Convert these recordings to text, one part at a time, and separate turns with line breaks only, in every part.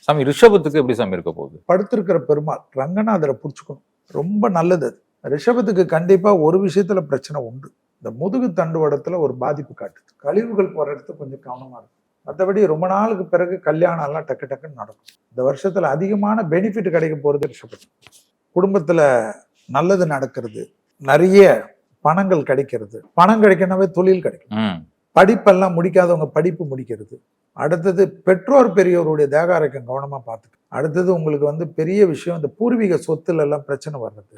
சாமி ரிஷபத்துக்கு எப்படி சாமி இருக்க போகுது?
படுத்திருக்கிற பெருமாள் ரங்கநாதரை புடிச்சுக்கணும், ரொம்ப நல்லது அது. ரிஷபத்துக்கு கண்டிப்பா ஒரு விஷயத்துல பிரச்சனை உண்டு. இந்த முதுகு தண்டுவடத்துல ஒரு பாதிப்பு காட்டுது. கழிவுகள் போற இடத்துல கொஞ்சம் கவனமா இருக்கும். மற்றபடி ரொம்ப நாளுக்கு பிறகு கல்யாணம் எல்லாம் டக்கு டக்குன்னு நடக்கும். இந்த வருஷத்துல அதிகமான பெனிஃபிட் கிடைக்க போறது ரிஷபத்துக்கு. குடும்பத்துல நல்லது நடக்கிறது, நிறைய பணங்கள் கிடைக்கிறது. பணம் கிடைக்கணும்னாவே தொழில் கிடைக்கும். படிப்பெல்லாம் முடிக்காதவங்க படிப்பு முடிக்கிறது. அடுத்தது பெற்றோர் பெரியோருடைய தேக ஆரோக்கியம் கவனமா பார்த்துக்க. அடுத்தது உங்களுக்கு பெரிய விஷயம், இந்த பூர்வீக சொத்துல எல்லாம் பிரச்சனை வர்றது.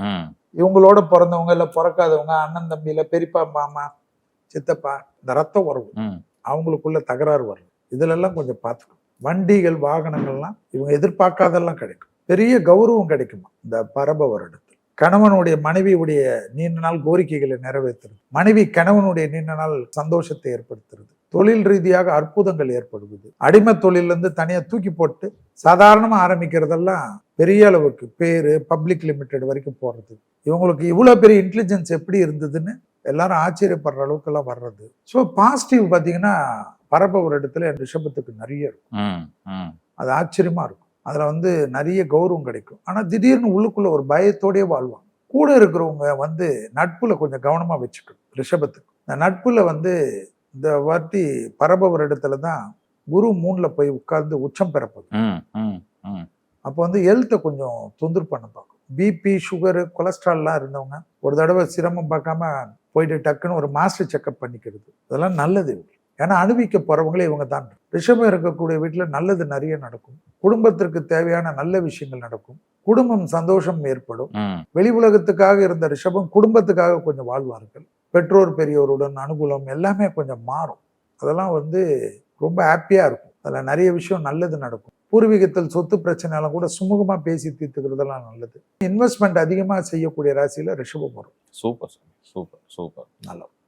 இவங்களோட பிறந்தவங்க இல்ல பிறக்காதவங்க, அண்ணன் தம்பி இல்ல பெரியப்பா மாமா சித்தப்பா, இந்த ரத்த உறவு அவங்களுக்குள்ள தகராறு வர்றது, இதுல எல்லாம் கொஞ்சம் பார்த்துக்கணும். வண்டிகள் வாகனங்கள்லாம் இவங்க எதிர்பார்க்காதெல்லாம் கிடைக்கும். பெரிய கௌரவம் கிடைக்குமா இந்த பரப வருடத்தில். கணவனுடைய மனைவியுடைய நீண்ட நாள் கோரிக்கைகளை நிறைவேற்றுறது, மனைவி கணவனுடைய நீண்ட நாள் சந்தோஷத்தை ஏற்படுத்துறது, தொழில் ரீதியாக அற்புதங்கள் ஏற்படுவது. அடிமை தொழிலிருந்து தனியா தூக்கி போட்டு சாதாரணமா ஆரம்பிக்கிறதெல்லாம் பெரிய அளவுக்கு பேரு பப்ளிக் லிமிடெட் வரைக்கும் போறது. இவங்களுக்கு இவ்வளவு பெரிய இன்டெலிஜென்ஸ் எப்படி இருந்ததுன்னு எல்லாரும் ஆச்சரியப்படுற அளவுக்கு எல்லாம் வர்றது. ஸோ பாசிட்டிவ் பாத்தீங்கன்னா பரப ஒரு இடத்துல ரிஷபத்துக்கு நிறைய இருக்கும். அது ஆச்சரியமா இருக்கும். அதுல நிறைய கௌரவம் கிடைக்கும். ஆனா திடீர்னு உள்ளுக்குள்ள ஒரு பயத்தோடய வாழ்வாங்க. கூட இருக்கிறவங்க நட்புல கொஞ்சம் கவனமா வச்சுக்கணும் ரிஷபத்துக்கு. இந்த நட்புல இந்த வாட்டி பரப வருடத்துல தான் குரு 3ல போய் உட்கார்ந்து உச்சம் பெறப்போகுது. அப்போ ஹெல்த்தை கொஞ்சம் தொந்தரவு பண்ண பார்க்கும். பிபி சுகரு கொலஸ்ட்ரால்லாம் இருந்தவங்க ஒரு தடவை சிரமம் பார்க்காம போயிட்டு டக்குன்னு ஒரு மாஸ்டர் செக்அப் பண்ணிக்கிறது, அதெல்லாம் நல்லது. ஏன்னா அனுபவிக்க போறவங்களே இவங்க தான். ரிஷபம் இருக்கக்கூடிய வீட்டுல நல்லது நிறைய நடக்கும். குடும்பத்திற்கு தேவையான நல்ல விஷயங்கள் நடக்கும். குடும்பம் சந்தோஷம் ஏற்படும். வெளி உலகத்துக்காக இருந்த ரிஷபம் குடும்பத்துக்காக கொஞ்சம் வாழ்வார்கள். பெற்றோர் பெரியோருடன் அனுகூலம் எல்லாமே கொஞ்சம் மாறும். அதெல்லாம் ரொம்ப ஹாப்பியா இருக்கும். அதுல நிறைய விஷயம் நல்லது நடக்கும். பூர்வீகத்தில் சொத்து பிரச்சனைலாம் கூட சுமூகமா பேசி தீர்த்துக்கிறதெல்லாம் நல்லது. இன்வெஸ்ட்மெண்ட் அதிகமா செய்யக்கூடிய ராசியில ரிஷபம் வரும்.
Super super super.
நல்லா